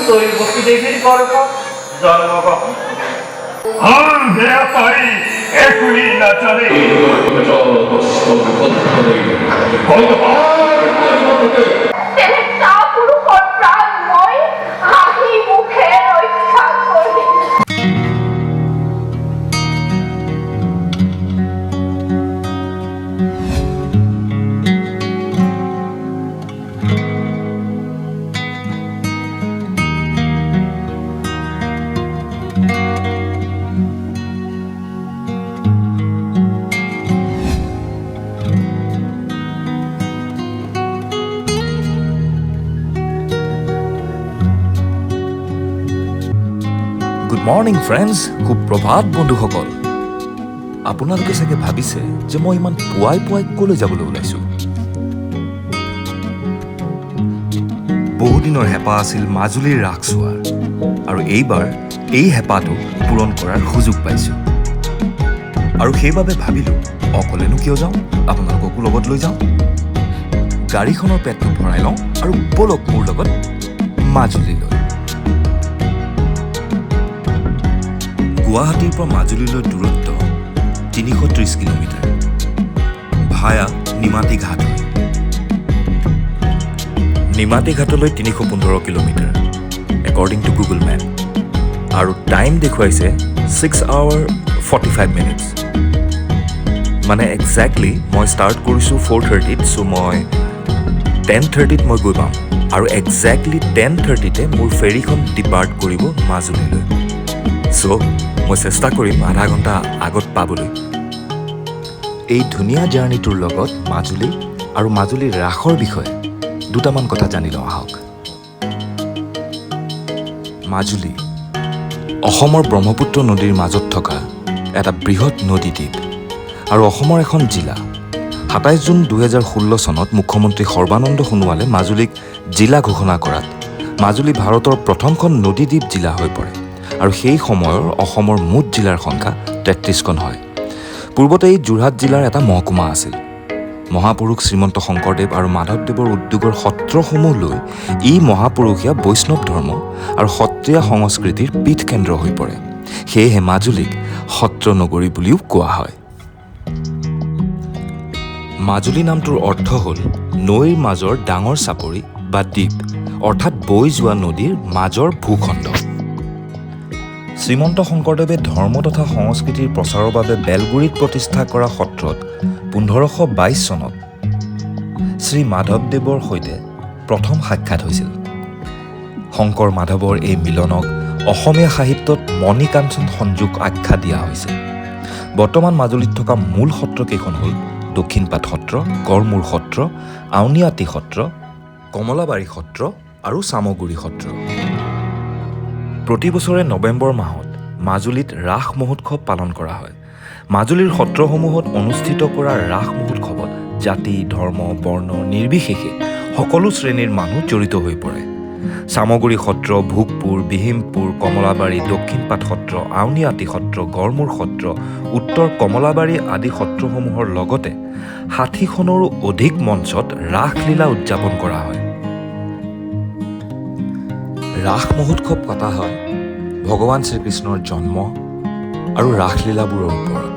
দৈবকী দেবীৰ গৰ্ভ জন্মগ্ৰহণ good morning friends, সুপ্ৰভাত বন্ধুসকল। আপোনালোকে চাগে ভাবিছে যে মই ইমান পুৱাই পুৱাই ক'লৈ যাবলৈ ওলাইছোঁ। বহুদিনৰ হেঁপাহ আছিল মাজুলীৰ ৰাস চোৱাৰ, আৰু এইবাৰ এই হেঁপাহটো পূৰণ কৰাৰ সুযোগ পাইছোঁ। আৰু সেইবাবে ভাবিলোঁ অকলেনো কিয় যাওঁ, আপোনালোককো লগত লৈ যাওঁ। গাড়ীখনৰ পেটটো ভৰাই লওঁ আৰু বলক মোৰ লগত মাজুলীলৈ। গুৱাহাটীৰ পৰা মাজুলীলৈ দূৰত্ব ৩৩০ কিলোমিটাৰ, ভায়া নিমাতী ঘাট হয়। নিমাতী ঘাটলৈ ৩১৫ kilometre according to Google map, আৰু টাইম দেখুৱাইছে 6 hours 45 minutes। মানে একজেক্টলি মই ষ্টাৰ্ট কৰিছোঁ 4:30, চ' মই 10:30 মই গৈ পাম, আৰু একজেক্টলি 10:30 মোৰ ফেৰীখন ডিপাৰ্ট কৰিব মাজুলীলৈ। চ' মই চেষ্টা কৰিম আধা ঘণ্টা আগত পাবলৈ। এই ধুনীয়া জাৰ্ণিটোৰ লগত মাজুলী আৰু মাজুলীৰ ৰাসৰ বিষয়ে দুটামান কথা জানি লওঁ আহক। মাজুলী অসমৰ ব্ৰহ্মপুত্ৰ নদীৰ মাজত থকা এটা বৃহৎ নদীদ্বীপ আৰু অসমৰ এখন জিলা। ২৭ জুন ২০১৬ চনত মুখ্যমন্ত্ৰী সৰ্বানন্দ সোণোৱালে মাজুলীক জিলা ঘোষণা কৰাত মাজুলী ভাৰতৰ প্ৰথমখন নদীদ্বীপ জিলা হৈ পৰে, আৰু সেই সময়ৰ অসমৰ মুঠ জিলাৰ সংখ্যা ৩৩খন হয়। পূৰ্বতে এই যোৰহাট জিলাৰ এটা মহকুমা আছিল। মহাপুৰুষ শ্ৰীমন্ত শংকৰদেৱ আৰু মাধৱদেৱৰ উদ্যোগৰ সত্ৰসমূহ লৈ ই মহাপুৰুষীয়া বৈষ্ণৱ ধৰ্ম আৰু সত্ৰীয়া সংস্কৃতিৰ পীঠ কেন্দ্ৰ হৈ পৰে। সেয়েহে মাজুলীক সত্ৰ নগৰী বুলিও কোৱা হয়। মাজুলী নামটোৰ অৰ্থ হ'ল নৈৰ মাজৰ ডাঙৰ চাপৰি বা দ্বীপ, অৰ্থাৎ বৈ যোৱা নদীৰ মাজৰ ভূখণ্ড। শ্ৰীমন্ত শংকৰদেৱে ধৰ্ম তথা সংস্কৃতিৰ প্ৰচাৰৰ বাবে বেলগুৰিত প্ৰতিষ্ঠা কৰা সত্ৰত ১৫২২ চনত শ্ৰী মাধৱদেৱৰ সৈতে প্ৰথম সাক্ষাৎ হৈছিল। শংকৰ মাধৱৰ এই মিলনক অসমীয়া সাহিত্যত মণিকাঞ্চন সংযোগ আখ্যা দিয়া হৈছে। বৰ্তমান মাজুলীত থকা মূল সত্ৰকেইখন হ'ল দক্ষিণপাট সত্ৰ, গড়মূৰ সত্ৰ, আউনীআটী সত্ৰ, কমলাবাৰী সত্ৰ আৰু চামগুৰি সত্ৰ। প্ৰতি বছৰে নৱেম্বৰ মাহত মাজুলীত ৰাস মহোৎসৱ পালন কৰা হয়। মাজুলীৰ সত্ৰসমূহত অনুষ্ঠিত কৰা ৰাস মহোৎসৱত জাতি, ধৰ্ম, বৰ্ণ নিৰ্বিশেষে সকলো শ্ৰেণীৰ মানুহ জড়িত হৈ পৰে। চামগুৰি সত্ৰ, ভোগপুৰ, বিহিমপুৰ, কমলাবাৰী, দক্ষিণপাট সত্ৰ, আউনীআটী সত্ৰ, গড়মূৰ সত্ৰ, উত্তৰ কমলাবাৰী আদি সত্ৰসমূহৰ লগতে ৬০খনৰো অধিক মঞ্চত ৰাসলীলা উদযাপন কৰা হয়। ৰাস মহোৎসৱ পতা হয় ভগৱান শ্ৰীকৃষ্ণৰ জন্ম আৰু ৰাসলীলাবোৰৰ ওপৰত।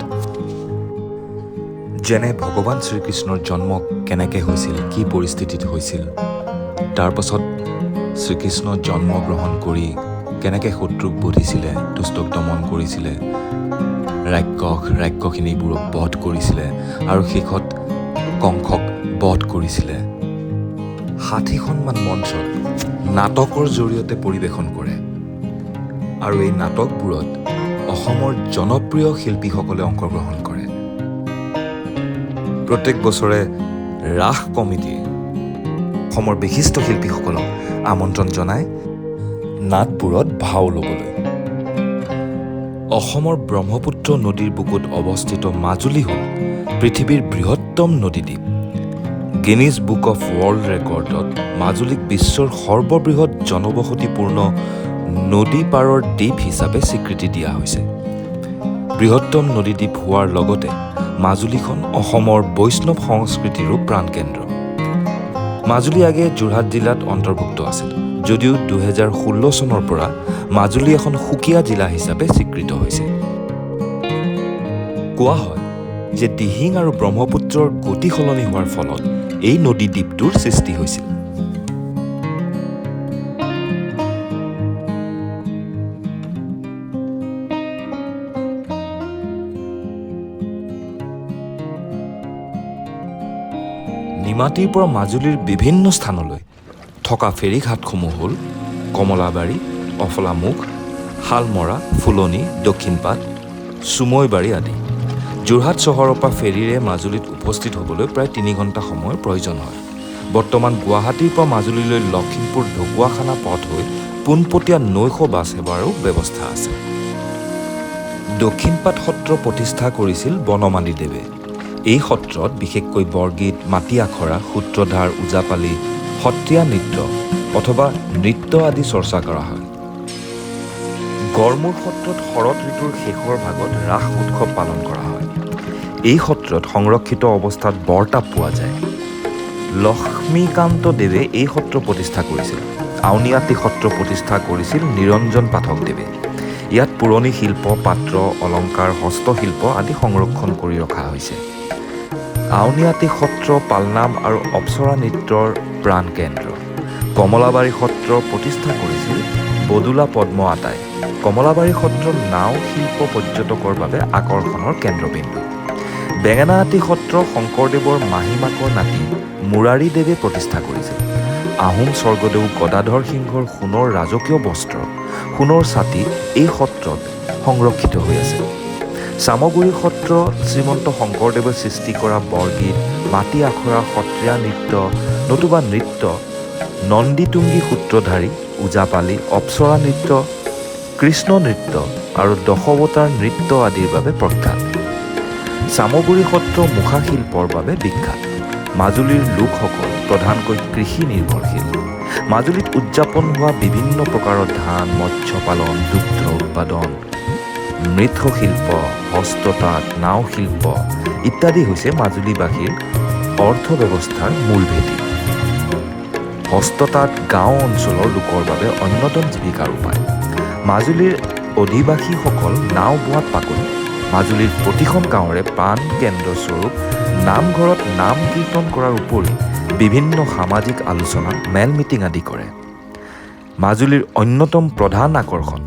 যেনে ভগৱান শ্ৰীকৃষ্ণৰ জন্ম কেনেকৈ হৈছিল, কি পৰিস্থিতিত হৈছিল, তাৰ পাছত শ্ৰীকৃষ্ণ জন্মগ্ৰহণ কৰি কেনেকৈ শত্ৰুক বধিছিলে, দুষ্টক দমন কৰিছিলে, ৰাক্ষসখিনিবোৰক বধ কৰিছিলে, আৰু শেষত কংসক বধ কৰিছিলে। ৬০খনমান মঞ্চত নাটকৰ জৰিয়তে পৰিৱেশন কৰে, আৰু এই নাটকবোৰত অসমৰ জনপ্ৰিয় শিল্পীসকলে অংশগ্ৰহণ কৰে। প্ৰত্যেক বছৰে ৰাস কমিটিয়ে অসমৰ বিশিষ্ট শিল্পীসকলক আমন্ত্ৰণ জনায় নাটবোৰত ভাও ল'বলৈ। অসমৰ ব্ৰহ্মপুত্ৰ নদীৰ বুকুত অৱস্থিত মাজুলী হ'ল পৃথিৱীৰ বৃহত্তম নদীদ্বীপ। গিনিজ বুক অফ ৱৰ্ল্ড ৰেকৰ্ডত মাজুলীক বিশ্বৰ সৰ্ববৃহৎ জনবসতিপূৰ্ণ নদী পাৰৰ দ্বীপ হিচাপে স্বীকৃতি দিয়া হৈছে। বৃহত্তম নদীদ্বীপ হোৱাৰ লগতে মাজুলীখন অসমৰ বৈষ্ণৱ সংস্কৃতিৰো প্ৰাণকেন্দ্ৰ। মাজুলী আগে যোৰহাট জিলাত অন্তৰ্ভুক্ত আছিল, যদিও 2016 চনৰ পৰা মাজুলী এখন সুকীয়া জিলা হিচাপে স্বীকৃত হৈছে। কোৱা হয় যে দিহিং আৰু ব্ৰহ্মপুত্ৰৰ গতি সলনি হোৱাৰ ফলত এই নদী দ্বীপটোৰ সৃষ্টি হৈছিল। নিমাতীৰ পৰা মাজুলীৰ বিভিন্ন স্থানলৈ থকা ফেৰীঘাটসমূহ হ'ল কমলাবাৰী, অফলামুখ, শালমৰা, ফুলনি, দক্ষিণপাট, চুমৈবাৰী আদি। যোৰহাট চহৰৰ পৰা ফেৰীৰে মাজুলীত উপস্থিত হ'বলৈ প্ৰায় 3 ঘণ্টা সময়ৰ প্ৰয়োজন হয়। বৰ্তমান গুৱাহাটীৰ পৰা মাজুলীলৈ লখিমপুৰ ঢকুৱাখানা পথ হৈ পোনপটীয়া নৈশ বাছ সেৱাৰো ব্যৱস্থা আছে। দক্ষিণপাট সত্ৰ প্ৰতিষ্ঠা কৰিছিল বনমালীদেৱে। এই সত্ৰত বিশেষকৈ বৰগীত, মাটি আখৰা, সূত্ৰধাৰ, ওজাপালি, সত্ৰীয়া নৃত্য অথবা নৃত্য আদি চৰ্চা কৰা হয়। গড়মূৰ সত্ৰত শৰৎ ঋতুৰ শেষৰ ভাগত ৰাস উৎসৱ পালন কৰা হয়। এই সত্ৰত সংৰক্ষিত অৱস্থাত বৰতাপ পোৱা যায়। লক্ষ্মীকান্ত দেৱে এই সত্ৰ প্ৰতিষ্ঠা কৰিছিল। আউনীআটী সত্ৰ প্ৰতিষ্ঠা কৰিছিল নিৰঞ্জন পাঠকদেৱে। ইয়াত পুৰণি শিল্প, পাত্ৰ, অলংকাৰ, হস্তশিল্প আদি সংৰক্ষণ কৰি ৰখা হৈছে। আউনীআটী সত্ৰ পালনাম আৰু অপ্সৰা নৃত্যৰ প্ৰাণকেন্দ্ৰ। কমলাবাৰী সত্ৰ প্ৰতিষ্ঠা কৰিছিল বদুলা পদ্ম আটাই। কমলাবাৰী সত্ৰৰ নাও শিল্প পৰ্যটকৰ বাবে আকৰ্ষণৰ কেন্দ্ৰবিন্দু। বেঙেনাআটী সত্ৰ শংকৰদেৱৰ মাহীমাকৰ নাতি মুৰাৰীদেৱে প্ৰতিষ্ঠা কৰিছিল। আহোম স্বৰ্গদেউ গদাধৰ সিংহৰ সোণৰ ৰাজকীয় বস্ত্ৰ, সোণৰ ছাতি এই সত্ৰত সংৰক্ষিত হৈ আছে। চামগুৰি সত্ৰ শ্ৰীমন্ত শংকৰদেৱে সৃষ্টি কৰা বৰগীত, মাটি আখৰা, সত্ৰীয়া নৃত্য নতুবা নৃত্য, নন্দীতুংগী সূত্ৰধাৰী, ওজাপালি, অপ্সৰা নৃত্য, কৃষ্ণ নৃত্য আৰু দশৱতাৰ নৃত্য আদিৰ বাবে প্ৰখ্যাত। চামগুৰি সত্ৰ মুখা শিল্পৰ বাবে বিখ্যাত। মাজুলীৰ লোকসকল প্ৰধানকৈ কৃষি নিৰ্ভৰশীল। মাজুলীত উদযাপন হোৱা বিভিন্ন প্ৰকাৰৰ ধান, মৎস্য পালন, দুগ্ধ উৎপাদন, মৃৎশিল্প, হস্ততাঁত, নাও শিল্প ইত্যাদি হৈছে মাজুলীবাসীৰ অৰ্থ ব্যৱস্থাৰ মূল ভেটি। হস্ততাঁত গাঁও অঞ্চলৰ লোকৰ বাবে অন্যতম জীৱিকাৰ উপায়। মাজুলীৰ অধিবাসীসকল নাও বোৱাত পাকৈত। মাজুলীৰ প্ৰতিখন গাঁৱৰে প্ৰাণ কেন্দ্ৰস্বৰূপ নামঘৰত নাম কীৰ্তন কৰাৰ উপৰি বিভিন্ন সামাজিক আলোচনা, মেল মিটিং আদি কৰে। মাজুলীৰ অন্যতম প্ৰধান আকৰ্ষণ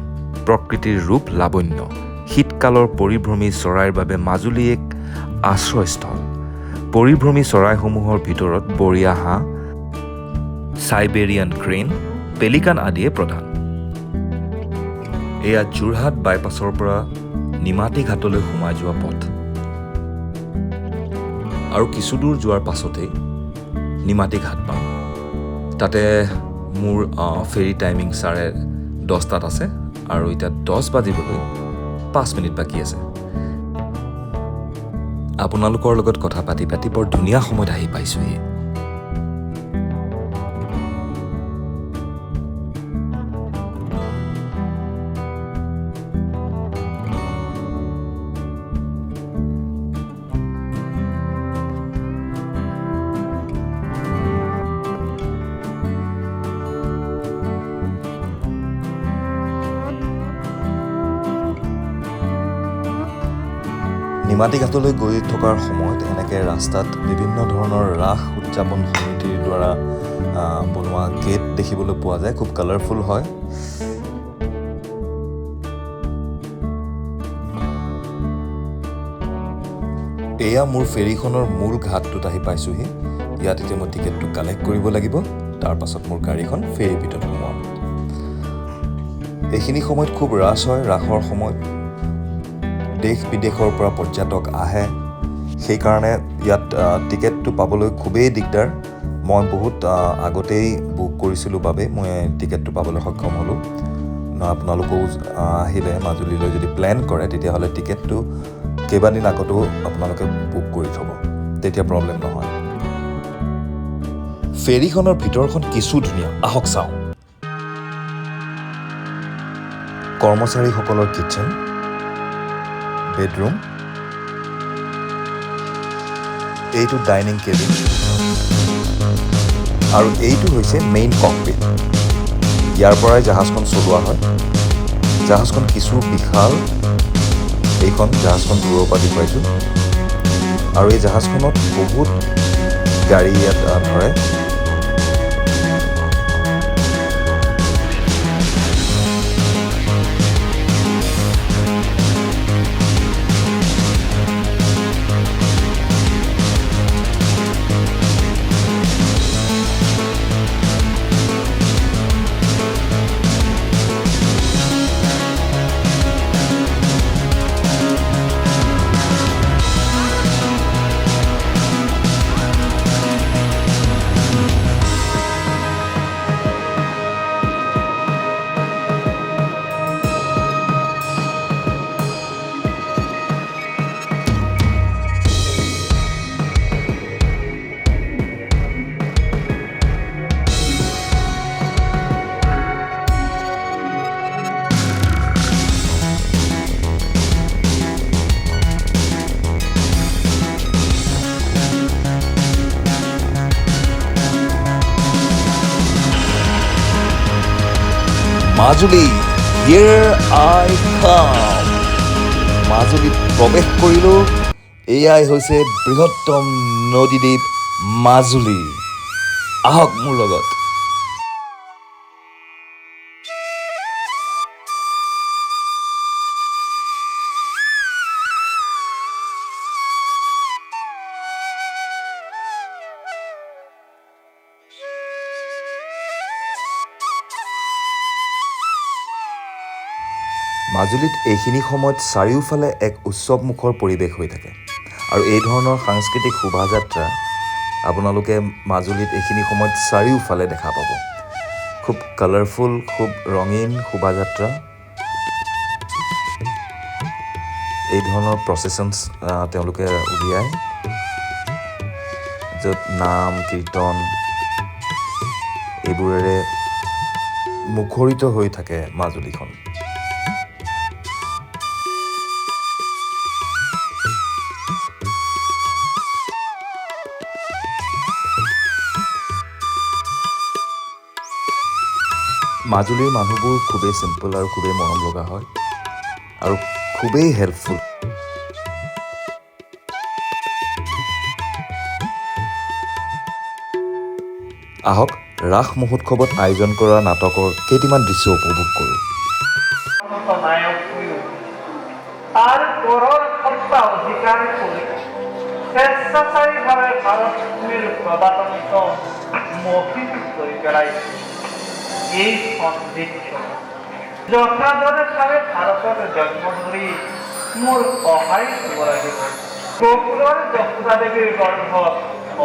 প্ৰকৃতিৰ ৰূপ লাৱণ্য। শীতকালৰ পৰিভ্ৰমী চৰাইৰ বাবে মাজুলী এক আশ্ৰয়স্থল। পৰিভ্ৰমী চৰাইসমূহৰ ভিতৰত বৰীয়া হাঁহ, চাইবেৰিয়ান ক্ৰেন, পেলিকান আদিয়ে প্ৰধান। এয়া যোৰহাট বাইপাছৰ পৰা নিমাতী ঘাটলৈ সোমাই যোৱা পথ। আৰু কিছু দূৰ যোৱাৰ পাছতেই নিমাতী ঘাট পাম। তাতে মোৰ ফেৰী টাইমিং 10:30 আছে আৰু এতিয়া 10 বাজিবলৈ 5 মিনিট বাকী আছে। আপোনালোকৰ লগত কথা পাতি পাতি বৰ ধুনীয়া সময়ত আহি পাইছোহি। নিমাতী ঘাটলৈ গৈ থকাৰ সময়ত এনেকৈ ৰাস্তাত বিভিন্ন ধৰণৰ ৰাস উদযাপন সমিতিৰ দ্বাৰা বনোৱা গেট দেখিবলৈ পোৱা যায়। খুব কালাৰফুল হয়। এয়া মোৰ ফেৰীখনৰ মূল ঘাটটোত আহি পাইছোহি। ইয়াত এতিয়া মই টিকেটটো কালেক্ট কৰিব লাগিব। তাৰ পাছত মোৰ গাড়ীখন ফেৰী ভিতৰত সোমাম। এইখিনি সময়ত খুব ৰাছ হয়। ৰাসৰ সময়ত দেশ বিদেশৰ পৰা পৰ্যটক আহে। সেইকাৰণে ইয়াত টিকেটটো পাবলৈ খুবেই দিগদাৰ। মই বহুত আগতেই বুক কৰিছিলোঁ বাবে মই টিকেটটো পাবলৈ সক্ষম হ'লোঁ। আপোনালোকেও আহিলে মাজুলীলৈ যদি প্লেন কৰে তেতিয়াহ'লে টিকেটটো কেইবাদিন আগতেও আপোনালোকে বুক কৰি থ'ব, তেতিয়া প্ৰব্লেম নহয়। ফেৰীখনৰ ভিতৰখন কিছু ধুনীয়া, আহক চাওঁ। কৰ্মচাৰীসকলৰ কিটচেন, বেডৰুম, এইটো ডাইনিং কেবিন, আৰু এইটো হৈছে মেইন ককপিট। ইয়াৰ পৰাই জাহাজখন চলোৱা হয়। জাহাজখন কিছু বিশাল, এইখন জাহাজখন দূৰৰ পৰা দেখুৱাইছোঁ। আৰু এই জাহাজখনত বহুত গাড়ী ইয়াত ধৰে। Majuli, here I come। মাজুলীত প্ৰৱেশ কৰিলোঁ। এয়াই হৈছে বৃহত্তম নদীদ্বীপ মাজুলী। আহক মোৰ লগত। মাজুলীত এইখিনি সময়ত চাৰিওফালে এক উৎসৱমুখৰ পৰিৱেশ হৈ থাকে। আৰু এই ধৰণৰ সাংস্কৃতিক শোভাযাত্ৰা আপোনালোকে মাজুলীত এইখিনি সময়ত চাৰিওফালে দেখা পাব। খুব কালাৰফুল, খুব ৰঙীন শোভাযাত্ৰা। এই ধৰণৰ প্ৰচেশ্যনছ তেওঁলোকে উলিয়ায়, য'ত নাম কীৰ্তন এইবোৰেৰে মুখৰিত হৈ থাকে মাজুলীখন। মাজুলীৰ মানুহবোৰ খুবেই চিম্পল আৰু খুবেই মৰম লগা হয় আৰু খুবেই হেল্পফুল। আহক ৰাস মহোৎসৱত আয়োজন কৰা নাটকৰ কেইটিমান দৃশ্য উপভোগ কৰোঁ। তার পরর ক্ষমতা অধিকার করে স্বেচ্ছাচারীভাবে ভারতের প্রদাতনিত মহিম করে বেড়াই এই সন্দিগ্ধ যথাযথ ভাবে ভারতের জন্ম ধরি মোর সহায় দিব লাগিব। গোকুলৰ যশোদা দেৱীৰ গৰ্ভ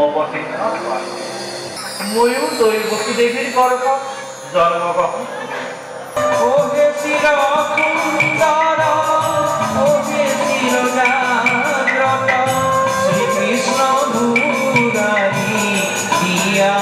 অৱতীৰ্ণ হোৱা, ময়ো দৈৱকী দেৱীৰ গৰ্ভ জন্মগ্ৰহণ শ্রীকৃষ্ণ মুরারি দিয়া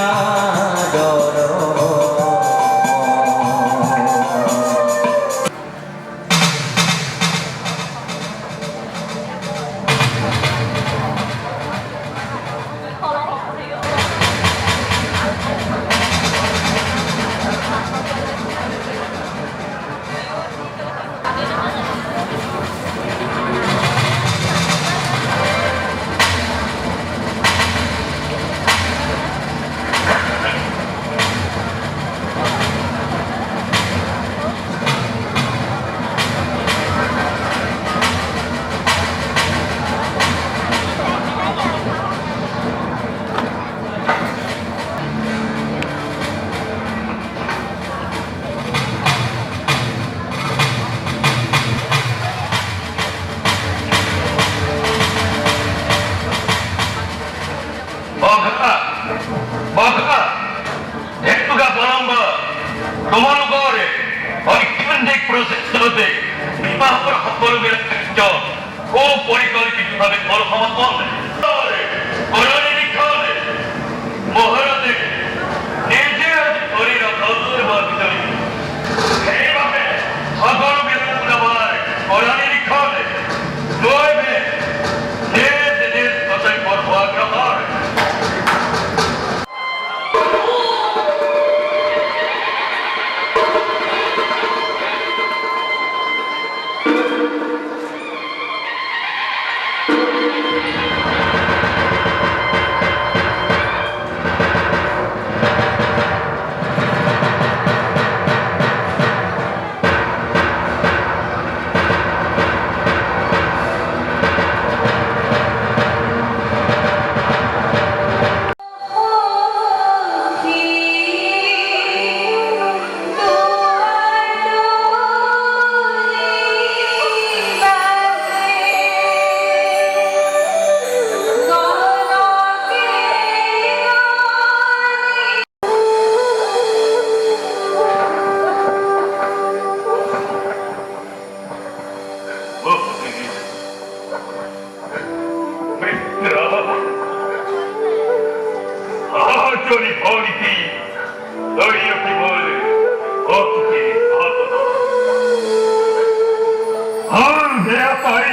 তাই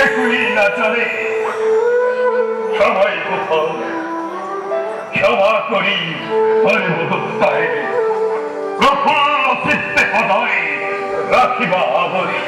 একই না চলে সবাই কোথাও ক্ষমা করি হরিমতায় প্রফুল্ল চিত্তে সদাই রাখিবা বলি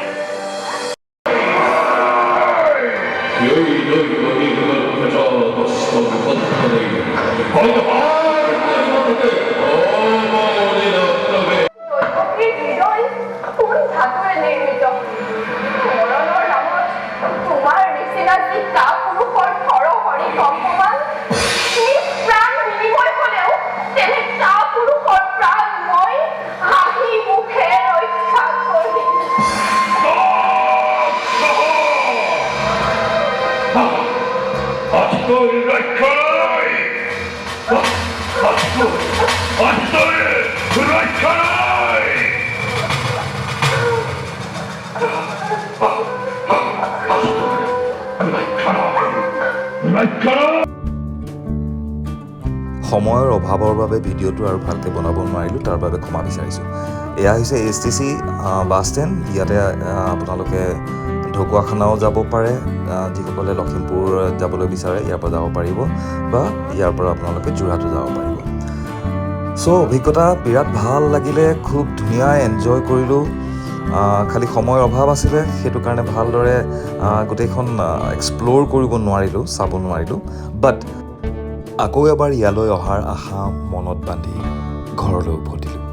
সময়ৰ অভাৱৰ বাবে ভিডিঅ'টো আৰু ভালকৈ বনাব নোৱাৰিলোঁ, তাৰ বাবে ক্ষমা বিচাৰিছোঁ। এয়া হৈছে STC বাছ ষ্টেণ্ড। ইয়াতে আপোনালোকে ঢকুৱাখানাও যাব পাৰে, যিসকলে লখিমপুৰ যাবলৈ বিচাৰে ইয়াৰ পৰা যাব পাৰিব, বা ইয়াৰ পৰা আপোনালোকে যোৰহাটো যাব পাৰিব। চ' অভিজ্ঞতা বিৰাট ভাল লাগিলে, খুব ধুনীয়া এনজয় কৰিলোঁ। খালি সময়ৰ অভাৱ আছিলে, সেইটো কাৰণে ভালদৰে গোটেইখন এক্সপ্ল'ৰ কৰিব নোৱাৰিলোঁ, চাব নোৱাৰিলোঁ। বাট আকৌ এবাৰ ইয়ালৈ অহাৰ আশা মনত বান্ধি ঘৰলৈ উভতিলোঁ।